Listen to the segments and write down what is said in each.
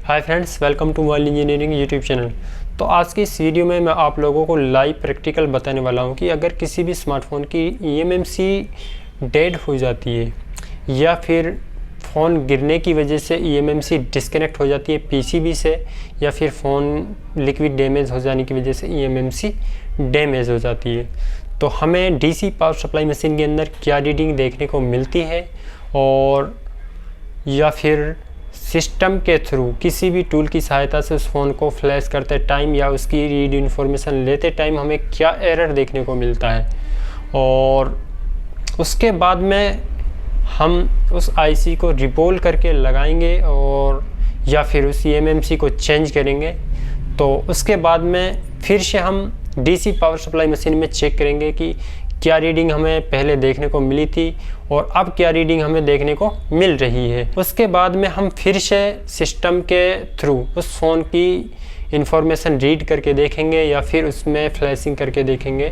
Hi friends, welcome to world engineering YouTube channel. तो आज की इस वीडियो में मैं आप लोगों को लाइव प्रैक्टिकल बताने वाला हूं कि अगर किसी भी स्मार्टफोन की eMMC डेड हो जाती है या फिर फ़ोन गिरने की वजह से eMMC डिस्कनेक्ट हो जाती है पीसीबी से, या फिर फ़ोन लिक्विड डैमेज हो जाने की वजह से eMMC डैमेज हो जाती है, तो हमें डीसी पावर सप्लाई मशीन के अंदर क्या रीडिंग देखने को मिलती है, और या फिर सिस्टम के थ्रू किसी भी टूल की सहायता से उस फ़ोन को फ्लैश करते टाइम या उसकी रीड इन्फॉर्मेशन लेते टाइम हमें क्या एरर देखने को मिलता है, और उसके बाद में हम उस आईसी को रिबोल करके लगाएंगे और या फिर उस eMMC को चेंज करेंगे। तो उसके बाद में फिर से हम डीसी पावर सप्लाई मशीन में चेक करेंगे कि क्या रीडिंग हमें पहले देखने को मिली थी और अब क्या रीडिंग हमें देखने को मिल रही है। उसके बाद में हम फिर से सिस्टम के थ्रू उस फ़ोन की इंफॉर्मेशन रीड करके देखेंगे या फिर उसमें फ्लैशिंग करके देखेंगे,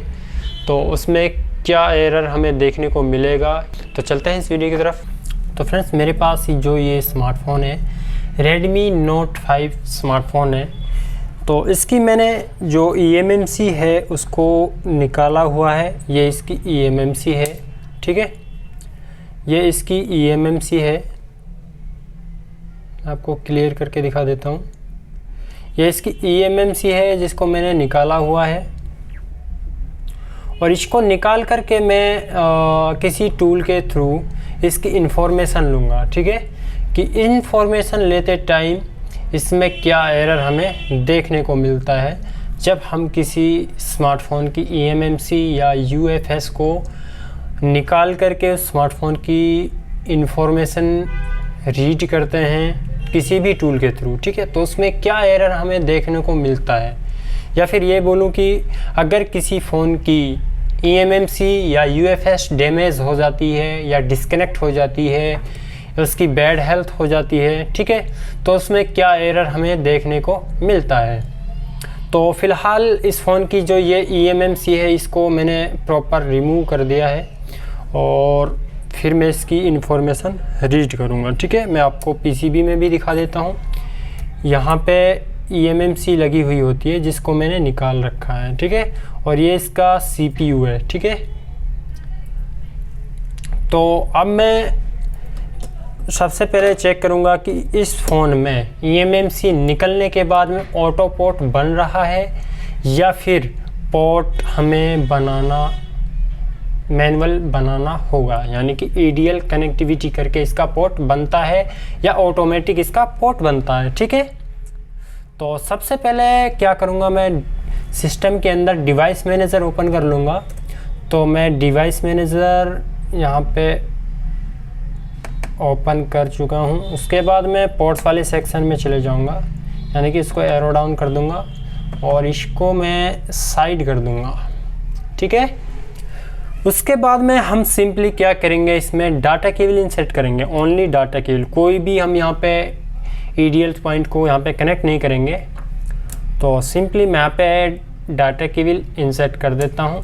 तो उसमें क्या एरर हमें देखने को मिलेगा। तो चलते हैं इस वीडियो की तरफ। तो फ्रेंड्स, मेरे पास जो ये स्मार्टफ़ोन है Redmi Note 5 स्मार्टफ़ोन है। तो इसकी मैंने जो eMMC है उसको निकाला हुआ है। ये इसकी eMMC है, ठीक है, ये इसकी eMMC है। आपको क्लियर करके दिखा देता हूँ। ये इसकी eMMC है जिसको मैंने निकाला हुआ है, और इसको निकाल करके मैं किसी टूल के थ्रू इसकी इंफॉर्मेशन लूँगा, ठीक है, कि इंफॉर्मेशन लेते टाइम इसमें क्या एरर हमें देखने को मिलता है जब हम किसी स्मार्टफ़ोन की eMMC या UFS को निकाल करके स्मार्टफ़ोन की इंफॉर्मेशन रीड करते हैं किसी भी टूल के थ्रू, ठीक है। तो उसमें क्या एरर हमें देखने को मिलता है, या फिर ये बोलूँ कि अगर किसी फ़ोन की eMMC या UFS डैमेज हो जाती है या डिस्कनेक्ट हो जाती है, उसकी बैड हेल्थ हो जाती है, ठीक है, तो उसमें क्या एरर हमें देखने को मिलता है। तो फ़िलहाल इस फ़ोन की जो ये eMMC है इसको मैंने प्रॉपर रिमूव कर दिया है और फिर मैं इसकी इंफॉर्मेशन रीड करूँगा, ठीक है। मैं आपको पीसीबी में भी दिखा देता हूँ। यहाँ पे eMMC लगी हुई होती है जिसको मैंने निकाल रखा है, ठीक है, और ये इसका CPU है, ठीक है। तो अब मैं सबसे पहले चेक करूंगा कि इस फ़ोन में eMMC निकलने के बाद में ऑटो पोर्ट बन रहा है या फिर पोर्ट हमें मैनुअल बनाना होगा, यानी कि EDL कनेक्टिविटी करके इसका पोर्ट बनता है या ऑटोमेटिक इसका पोर्ट बनता है, ठीक है। तो सबसे पहले क्या करूंगा, मैं सिस्टम के अंदर डिवाइस मैनेजर ओपन कर लूँगा। तो मैं डिवाइस मैनेजर यहाँ पे ओपन कर चुका हूँ। उसके बाद मैं पोर्ट्स वाले सेक्शन में चले जाऊँगा, यानी कि इसको एरो डाउन कर दूँगा और इसको मैं साइड कर दूँगा, ठीक है। उसके बाद में हम सिंपली क्या करेंगे, इसमें डाटा केबल इंसर्ट करेंगे, ओनली डाटा केबल। कोई भी हम यहाँ पे EDL पॉइंट को यहाँ पे कनेक्ट नहीं करेंगे। तो सिंपली मैं यहाँ पे डाटा केबल इंसर्ट कर देता हूँ।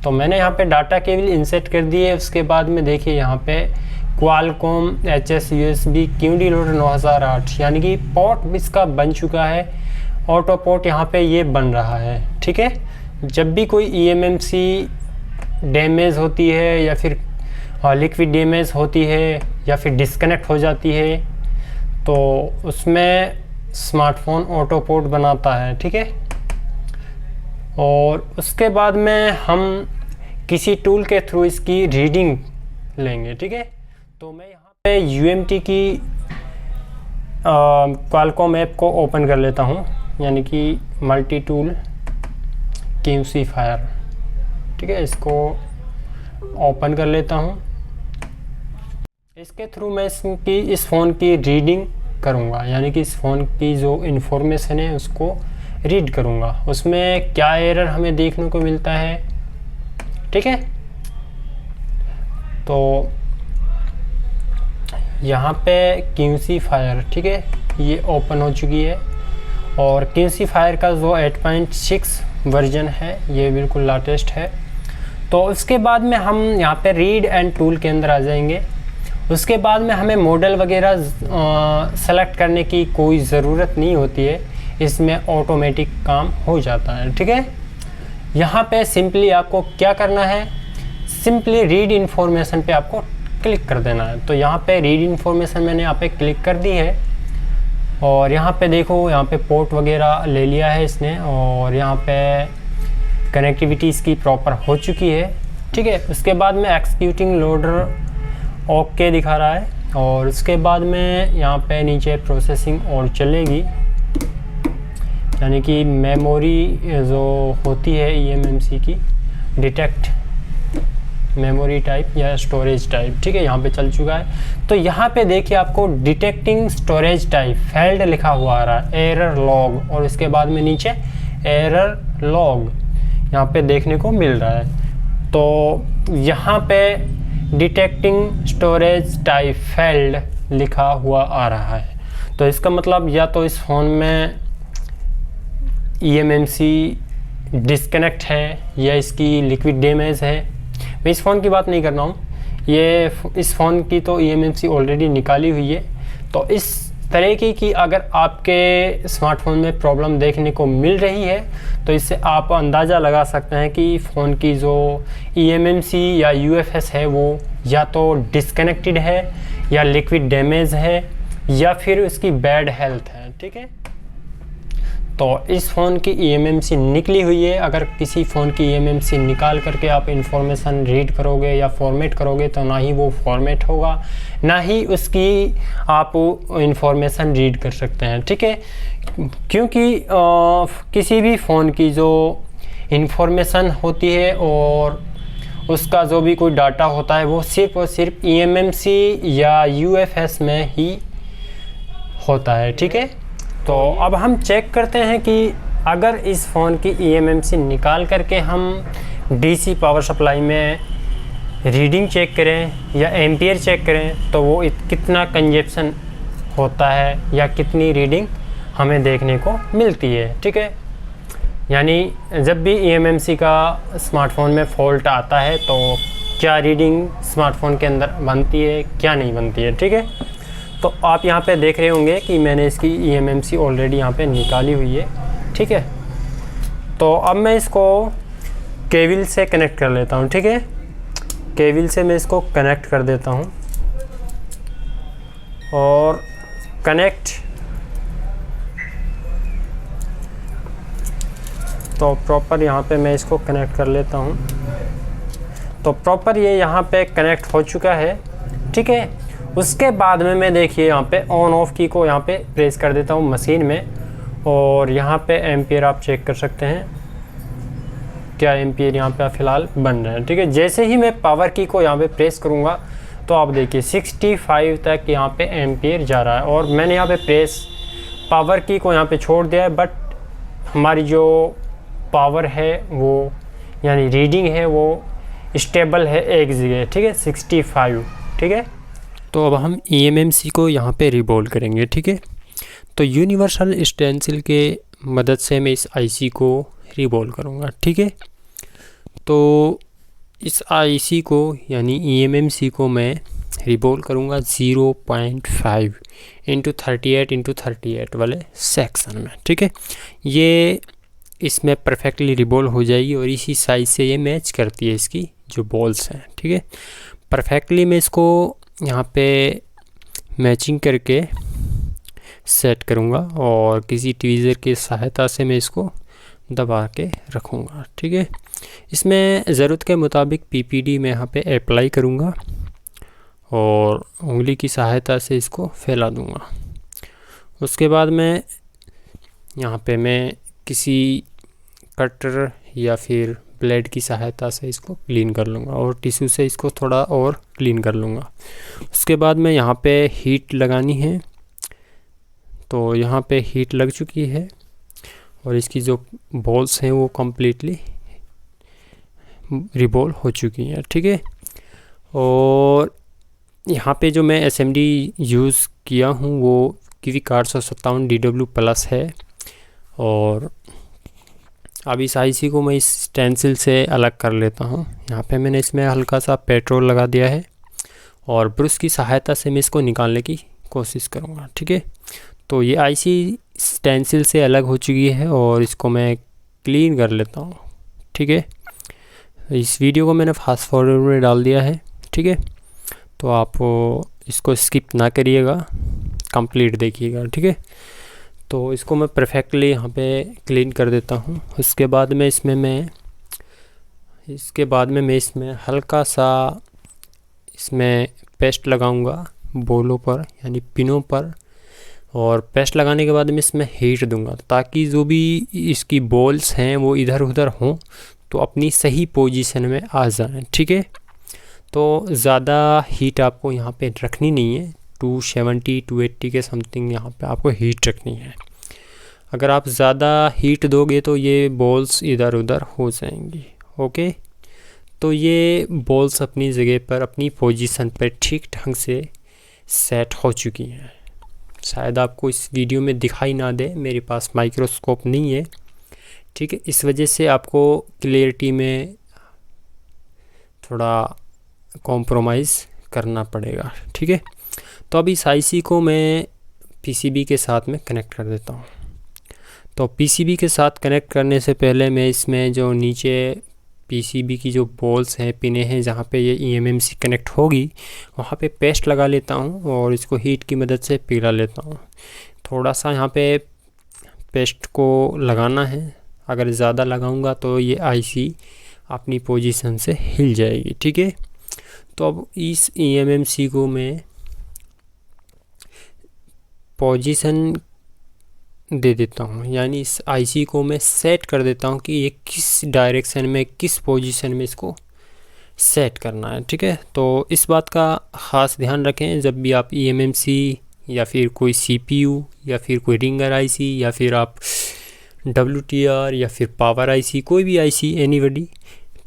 तो मैंने यहाँ पे डाटा केबल इंसर्ट कर दिए। उसके बाद में देखिए यहाँ पे Qualcomm HS USB QD loader 9008, यानी कि पोर्ट इसका बन चुका है। ऑटो पोर्ट यहाँ पे ये बन रहा है, ठीक है। जब भी कोई eMMC डैमेज होती है या फिर लिक्विड डैमेज होती है या फिर डिस्कनेक्ट हो जाती है, तो उसमें स्मार्टफोन ऑटो पोर्ट बनाता है, ठीक है। और उसके बाद में हम किसी टूल के थ्रू इसकी रीडिंग लेंगे, ठीक है। तो मैं यहाँ पे UMT की क्वालकॉम ऐप को ओपन कर लेता हूँ, यानी कि मल्टी टूल QC फायर, ठीक है। इसको ओपन कर लेता हूँ। इसके थ्रू मैं इस फ़ोन की रीडिंग करूँगा, यानी कि इस फ़ोन की जो इन्फॉर्मेशन है उसको रीड करूँगा, उसमें क्या एरर हमें देखने को मिलता है, ठीक है। तो यहाँ पे QC फायर, ठीक है, ये ओपन हो चुकी है। और QC फायर का जो 8.6 वर्जन है ये बिल्कुल लेटेस्ट है। तो उसके बाद में हम यहाँ पे रीड एंड टूल के अंदर आ जाएंगे उसके बाद में हमें मॉडल वगैरह सेलेक्ट करने की कोई ज़रूरत नहीं होती है, इसमें ऑटोमेटिक काम हो जाता है। ठीक है, यहाँ पे सिंपली आपको क्या करना है, सिंपली रीड इन्फॉर्मेशन पे आपको क्लिक कर देना है। तो यहाँ पे रीड इन्फॉर्मेशन मैंने यहाँ पे क्लिक कर दी है और यहाँ पे देखो, यहाँ पे पोर्ट वगैरह ले लिया है इसने और यहाँ पे कनेक्टिविटी इसकी प्रॉपर हो चुकी है। ठीक है, उसके बाद में एक्सिक्यूटिंग लोडर ओके दिखा रहा है और उसके बाद में यहाँ पे नीचे प्रोसेसिंग और चलेगी, यानी कि मेमोरी जो होती है eMMC की, डिटेक्ट मेमोरी टाइप या स्टोरेज टाइप। ठीक है, यहाँ पे चल चुका है। तो यहाँ पे देखिए आपको डिटेक्टिंग स्टोरेज टाइप फेल्ड लिखा हुआ आ रहा है, एरर लॉग, और इसके बाद में नीचे एरर लॉग यहाँ पे देखने को मिल रहा है। तो यहाँ पे डिटेक्टिंग स्टोरेज टाइप फेल्ड लिखा हुआ आ रहा है। तो इसका मतलब या तो इस फ़ोन में eMMC डिस्कनेक्ट है या इसकी लिक्विड डैमेज है। मैं इस फ़ोन की बात नहीं कर रहा हूँ, ये इस फ़ोन की तो eMMC ऑलरेडी निकाली हुई है। तो इस तरीके की अगर आपके स्मार्टफोन में प्रॉब्लम देखने को मिल रही है तो इससे आप अंदाज़ा लगा सकते हैं कि फ़ोन की जो eMMC या UFS है वो या तो डिस्कनेक्टेड है या लिक्विड डैमेज है या फिर उसकी बैड हेल्थ है। ठीक है, तो इस फ़ोन की eMMC निकली हुई है। अगर किसी फ़ोन की eMMC निकाल करके आप इंफॉर्मेशन रीड करोगे या फॉर्मेट करोगे तो ना ही वो फॉर्मेट होगा, ना ही उसकी आप इंफॉर्मेशन रीड कर सकते हैं। ठीक है, क्योंकि किसी भी फ़ोन की जो इंफॉर्मेशन होती है और उसका जो भी कोई डाटा होता है वो सिर्फ़ और सिर्फ eMMC या UFS में ही होता है। ठीक है, तो अब हम चेक करते हैं कि अगर इस फ़ोन की eMMC निकाल करके हम DC पावर सप्लाई में रीडिंग चेक करें या एम्पियर चेक करें तो वो कितना कंजप्शन होता है या कितनी रीडिंग हमें देखने को मिलती है। ठीक है, यानी जब भी eMMC का स्मार्टफोन में फ़ॉल्ट आता है तो क्या रीडिंग स्मार्टफोन के अंदर बनती है, क्या नहीं बनती है। ठीक है, तो आप यहाँ पे देख रहे होंगे कि मैंने इसकी eMMC ऑलरेडी यहाँ पे निकाली हुई है। ठीक है, तो अब मैं इसको केबल से कनेक्ट कर लेता हूँ। ठीक है, केबल से मैं इसको कनेक्ट कर देता हूँ और कनेक्ट, तो प्रॉपर यहाँ पे मैं इसको कनेक्ट कर लेता हूँ। तो प्रॉपर ये यहाँ पे कनेक्ट हो चुका है। ठीक है, उसके बाद में मैं देखिए यहाँ पे ऑन ऑफ की को यहाँ पे प्रेस कर देता हूँ मशीन में और यहाँ पे एम्पियर आप चेक कर सकते हैं क्या एम्पियर यहाँ पे फ़िलहाल बन रहे हैं। ठीक है, जैसे ही मैं पावर की को यहाँ पे प्रेस करूँगा तो आप देखिए 65 तक यहाँ पे एम्पियर जा रहा है और मैंने यहाँ पे प्रेस पावर की को यहाँ पे छोड़ दिया है, बट हमारी जो पावर है वो यानी रीडिंग है वो स्टेबल है एक जगह। ठीक है, 65। ठीक है, तो अब हम eMMC को यहाँ पे रिबोल करेंगे। ठीक है, तो यूनिवर्सल स्टेंसिल के मदद से मैं इस IC को रिबोल करूँगा। ठीक है, तो इस IC को यानी eMMC को मैं रिबोल करूँगा 0.5 × 38 × 38 वाले सेक्शन में। ठीक है, ये इसमें परफेक्टली रिबोल हो जाएगी और इसी साइज़ से ये मैच करती है इसकी जो बॉल्स हैं। ठीक है, परफेक्टली मैं इसको यहाँ पे मैचिंग करके सेट करूँगा और किसी ट्वीज़र की सहायता से मैं इसको दबा के रखूँगा। ठीक है, इसमें ज़रूरत के मुताबिक PPD मैं यहाँ पे अप्लाई करूँगा और उंगली की सहायता से इसको फैला दूँगा। उसके बाद में यहाँ पे मैं किसी कटर या फिर ब्लेड की सहायता से इसको क्लीन कर लूँगा और टिश्यू से इसको थोड़ा और क्लीन कर लूँगा। उसके बाद में यहाँ पे हीट लगानी है, तो यहाँ पे हीट लग चुकी है और इसकी जो बॉल्स हैं वो कम्प्लीटली रिबोल हो चुकी हैं। ठीक है, और यहाँ पे जो मैं SMD यूज़ किया हूँ वो Kiwi 457 DW+ है और अब इस IC को मैं इस स्टेंसिल से अलग कर लेता हूँ। यहाँ पे मैंने इसमें हल्का सा पेट्रोल लगा दिया है और ब्रश की सहायता से मैं इसको निकालने की कोशिश करूँगा। ठीक है, तो ये आईसी स्टेंसिल से अलग हो चुकी है और इसको मैं क्लीन कर लेता हूँ। ठीक है, इस वीडियो को मैंने फास्ट फॉरवर्ड में डाल दिया है। ठीक है, तो आप इसको स्किप ना करिएगा, कंप्लीट देखिएगा। ठीक है, तो इसको मैं परफेक्टली यहाँ पे क्लीन कर देता हूँ। उसके बाद में मैं इसमें हल्का सा इसमें पेस्ट लगाऊंगा बोलों पर यानी पिनों पर, और पेस्ट लगाने के बाद मैं इसमें हीट दूंगा ताकि जो भी इसकी बॉल्स हैं वो इधर उधर हों तो अपनी सही पोजीशन में आ जाएं। ठीक है, तो ज़्यादा हीट आपको यहाँ पे रखनी नहीं है, 270 280 के समथिंग यहाँ पे आपको हीट रखनी है। अगर आप ज़्यादा हीट दोगे तो ये बॉल्स इधर उधर हो जाएंगी। ओके, तो ये बॉल्स अपनी जगह पर अपनी पोजीशन पर ठीक ढंग से सेट हो चुकी हैं। शायद आपको इस वीडियो में दिखाई ना दे, मेरे पास माइक्रोस्कोप नहीं है। ठीक है, इस वजह से आपको क्लियरिटी में थोड़ा कॉम्प्रोमाइज़ करना पड़ेगा। ठीक है, तो अब इस आईसी को मैं पीसीबी के साथ में कनेक्ट कर देता हूँ। तो पीसीबी के साथ कनेक्ट करने से पहले मैं इसमें जो नीचे पीसीबी की जो बॉल्स हैं, पिने हैं, जहाँ पे ये ईएमएमसी कनेक्ट होगी वहाँ पे पेस्ट लगा लेता हूँ और इसको हीट की मदद से पिघला लेता हूँ। थोड़ा सा यहाँ पे पेस्ट को लगाना है, अगर ज़्यादा लगाऊंगा तो ये आईसी अपनी पोजीशन से हिल जाएगी। ठीक है, तो अब इस ईएमएमसी को मैं पोजीशन दे देता हूँ, यानी इस आईसी को मैं सेट कर देता हूँ कि ये किस डायरेक्शन में, किस पोजीशन में इसको सेट करना है। ठीक है, तो इस बात का ख़ास ध्यान रखें जब भी आप ईएमएमसी या फिर कोई सीपीयू या फिर कोई रिंगर आईसी या फिर आप डब्ल्यूटीआर या फिर पावर आईसी, कोई भी आईसी एनीबडी,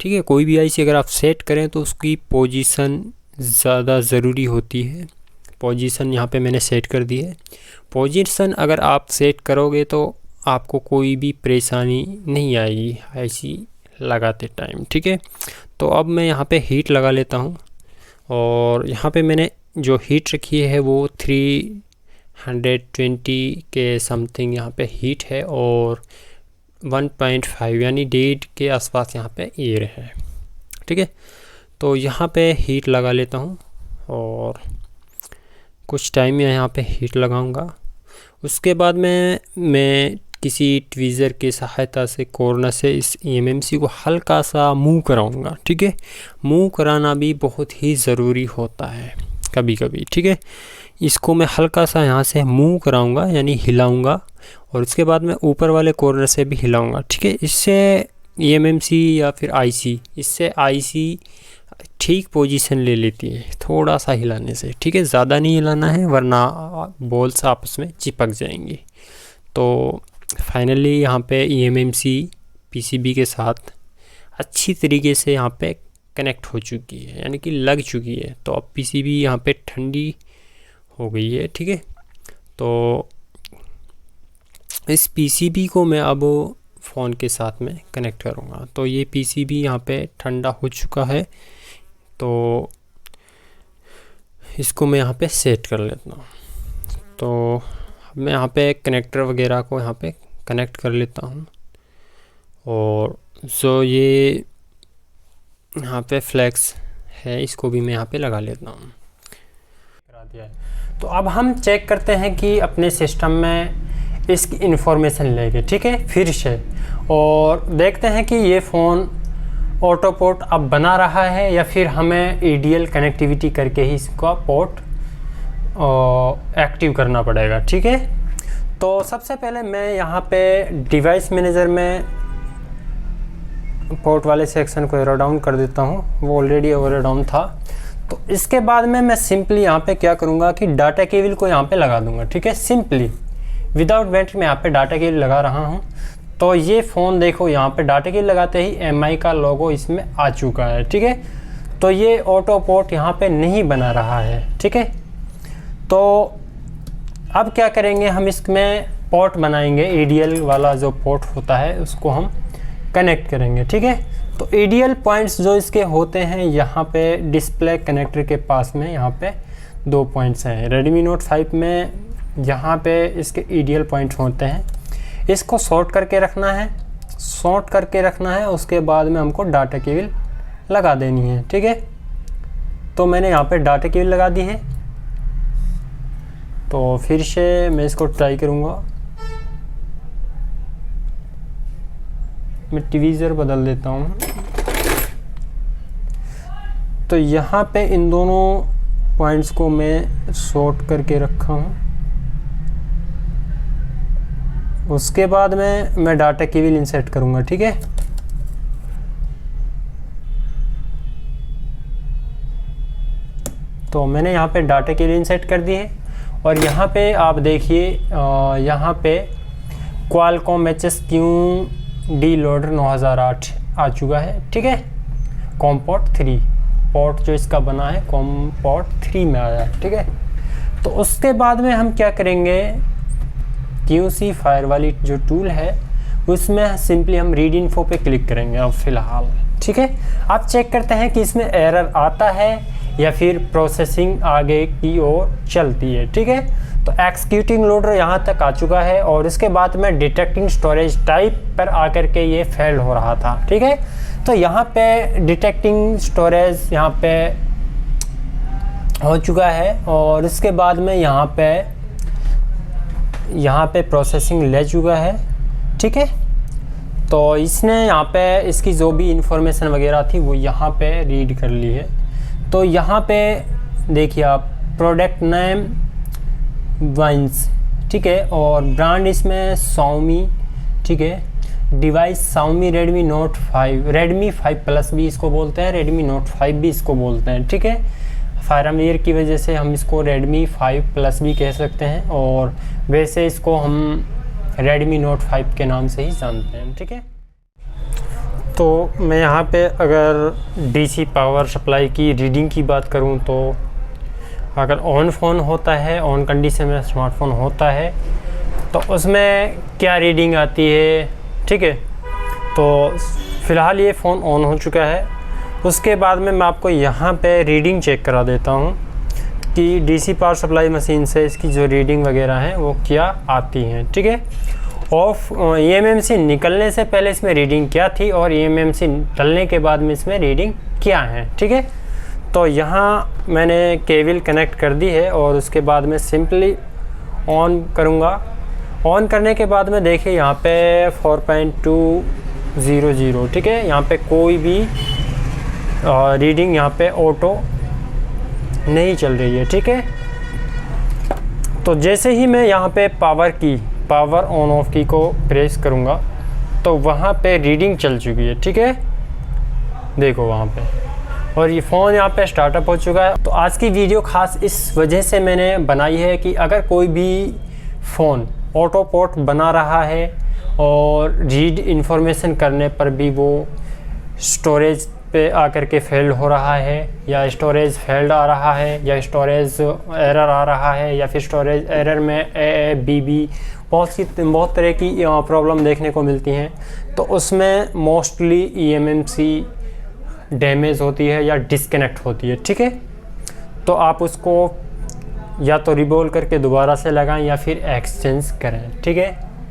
ठीक है, कोई भी आईसी अगर आप सेट करें तो उसकी पोजीशन ज़्यादा ज़रूरी होती है। पोजीशन यहाँ पे मैंने सेट कर दी है। पोजीशन अगर आप सेट करोगे तो आपको कोई भी परेशानी नहीं आएगी आईसी लगाते टाइम। ठीक है, तो अब मैं यहाँ पे हीट लगा लेता हूँ और यहाँ पे मैंने जो हीट रखी है वो 320 के समथिंग यहाँ पे हीट है और 1.5 यानी 1.5 के आसपास यहाँ पे एयर है। ठीक है, तो यहाँ पे हीट लगा लेता हूँ और कुछ टाइम में यहाँ पे हीट लगाऊंगा। उसके बाद मैं किसी ट्वीज़र की सहायता से कॉर्नर से इस ईएमएमसी को हल्का सा मूव कराऊंगा। ठीक है, मूव कराना भी बहुत ही ज़रूरी होता है कभी कभी। ठीक है, इसको मैं हल्का सा यहाँ से मूव कराऊंगा यानी हिलाऊंगा और उसके बाद मैं ऊपर वाले कॉर्नर से भी हिलाऊंगा। ठीक है, इससे ईएमएमसी या फिर आईसी ठीक पोजीशन ले लेती है थोड़ा सा हिलाने से। ठीक है, ज़्यादा नहीं हिलाना है वरना बॉल्स आपस में चिपक जाएंगी। तो फाइनली यहाँ पे ईएमएमसी पीसीबी के साथ अच्छी तरीके से यहाँ पे कनेक्ट हो चुकी है यानी कि लग चुकी है। तो अब पीसीबी यहाँ पे ठंडी हो गई है। ठीक है, तो इस पीसीबी को मैं अब फ़ोन के साथ में कनेक्ट करूँगा। तो ये पीसीबी यहाँ पे ठंडा हो चुका है, तो इसको मैं यहाँ पे सेट कर लेता हूँ। तो मैं यहाँ पे कनेक्टर वगैरह को यहाँ पे कनेक्ट कर लेता हूँ और जो ये यहाँ पे फ्लैक्स है इसको भी मैं यहाँ पे लगा लेता हूँ। करा दिया है। तो अब हम चेक करते हैं कि अपने सिस्टम में इसकी इन्फॉर्मेशन लेके, ठीक है, फिर से, और देखते हैं कि ये फ़ोन ऑटो पोर्ट अब बना रहा है या फिर हमें ईडीएल कनेक्टिविटी करके ही इसका पोर्ट एक्टिव करना पड़ेगा। ठीक है, तो सबसे पहले मैं यहाँ पे डिवाइस मैनेजर में पोर्ट वाले सेक्शन को एरो डाउन कर देता हूँ, वो ऑलरेडी एरो डाउन था। तो इसके बाद में मैं सिंपली यहाँ पे क्या करूँगा कि डाटा केबल को यहाँ पे लगा दूँगा। ठीक है, सिंपली विदाउट वेंट मैं यहाँ पे डाटा केबल लगा रहा हूँ। तो ये फ़ोन देखो यहाँ पे डाटा केबल लगाते ही एमआई का लोगो इसमें आ चुका है। ठीक है, तो ये ऑटो पोर्ट यहाँ पे नहीं बना रहा है। ठीक है, तो अब क्या करेंगे, हम इसमें पोर्ट बनाएंगे। ईडीएल वाला जो पोर्ट होता है उसको हम कनेक्ट करेंगे। ठीक है, तो आइडियल पॉइंट्स जो इसके होते हैं यहाँ पे डिस्प्ले कनेक्टर के पास में यहाँ पे 2 पॉइंट्स हैं। Redmi Note 5 में यहाँ पे इसके आइडियल पॉइंट्स होते हैं, इसको शॉर्ट करके रखना है, उसके बाद में हमको डाटा केबल लगा देनी है। ठीक है, तो मैंने यहाँ पे डाटा केबल लगा दी है। तो फिर से मैं इसको ट्राई करूँगा, मैं टीवीज़र बदल देता हूँ। तो यहाँ पे इन दोनों पॉइंट्स को मैं शॉर्ट करके रखा हूँ, उसके बाद में मैं डाटा केबल इंसर्ट करूँगा। ठीक है, तो मैंने यहाँ पे डाटा केबल इंसर्ट कर दी है और यहाँ पे आप देखिए यहाँ पे क्वालकॉम HSQ D-Loader 9008 आ चुका है। ठीक है, कॉम पोर्ट 3 पोर्ट जो इसका बना है कॉम पोर्ट 3 में आया है। ठीक है, तो उसके बाद में हम क्या करेंगे, QC फायर वाली जो टूल है उसमें सिंपली हम रीड इन्फो पे क्लिक करेंगे अब फ़िलहाल। ठीक है, आप चेक करते हैं कि इसमें एरर आता है या फिर प्रोसेसिंग आगे की ओर चलती है। ठीक है, तो एक्सिक्यूटिंग लोडर यहाँ तक आ चुका है और इसके बाद में डिटेक्टिंग स्टोरेज टाइप पर आकर के ये फेल हो रहा था। ठीक है, तो यहाँ पे डिटेक्टिंग स्टोरेज यहाँ पे हो चुका है और इसके बाद में यहाँ पे प्रोसेसिंग ले चुका है। ठीक है, तो इसने यहाँ पे इसकी जो भी इंफॉर्मेशन वगैरह थी वो यहाँ पे रीड कर ली है। तो यहाँ पे देखिए आप प्रोडक्ट नेम वाइंस, ठीक है, और ब्रांड इसमें Xiaomi। ठीक है, device Xiaomi Redmi Note 5, Redmi 5 Plus भी इसको बोलते हैं, Redmi Note 5 भी इसको बोलते हैं। ठीक है, फायरमवेयर की वजह से हम इसको Redmi 5 Plus भी कह सकते हैं और वैसे इसको हम Redmi Note 5 के नाम से ही जानते हैं। ठीक है, तो मैं यहाँ पे अगर DC पावर सप्लाई की रीडिंग की बात करूँ तो अगर ऑन फ़ोन होता है, ऑन कंडीशन में स्मार्टफोन होता है तो उसमें क्या रीडिंग आती है। ठीक है, तो फ़िलहाल ये फ़ोन ऑन हो चुका है। उसके बाद में मैं आपको यहाँ पे रीडिंग चेक करा देता हूँ कि DC पावर सप्लाई मशीन से इसकी जो रीडिंग वगैरह हैं वो क्या आती हैं। ठीक है, ऑफ eMMC निकलने से पहले इसमें रीडिंग क्या थी और eMMC डलने के बाद में इसमें रीडिंग क्या है। ठीक है, तो यहाँ मैंने केबल कनेक्ट कर दी है और उसके बाद में सिंपली ऑन करूँगा। ऑन करने के बाद में देखिए यहाँ पे 4.200। ठीक है, यहाँ पे कोई भी रीडिंग यहाँ पे ऑटो नहीं चल रही है। ठीक है, तो जैसे ही मैं यहाँ पे पावर ऑन ऑफ की को प्रेस करूँगा तो वहाँ पे रीडिंग चल चुकी है। ठीक है, देखो वहाँ पे, और ये फ़ोन यहाँ पे स्टार्टअप हो चुका है। तो आज की वीडियो खास इस वजह से मैंने बनाई है कि अगर कोई भी फ़ोन ऑटो पोर्ट बना रहा है और रीड इन्फॉर्मेशन करने पर भी वो स्टोरेज पे आकर के फेल हो रहा है या स्टोरेज फेल्ड आ रहा है या स्टोरेज एरर आ रहा है या फिर स्टोरेज एरर में AABB बहुत तरह की प्रॉब्लम देखने को मिलती हैं, तो उसमें मोस्टली eMMC डैमेज होती है या डिस्कनेक्ट होती है। ठीक है, तो आप उसको या तो रिबोल करके दोबारा से लगाएं या फिर एक्सचेंज करें। ठीक है,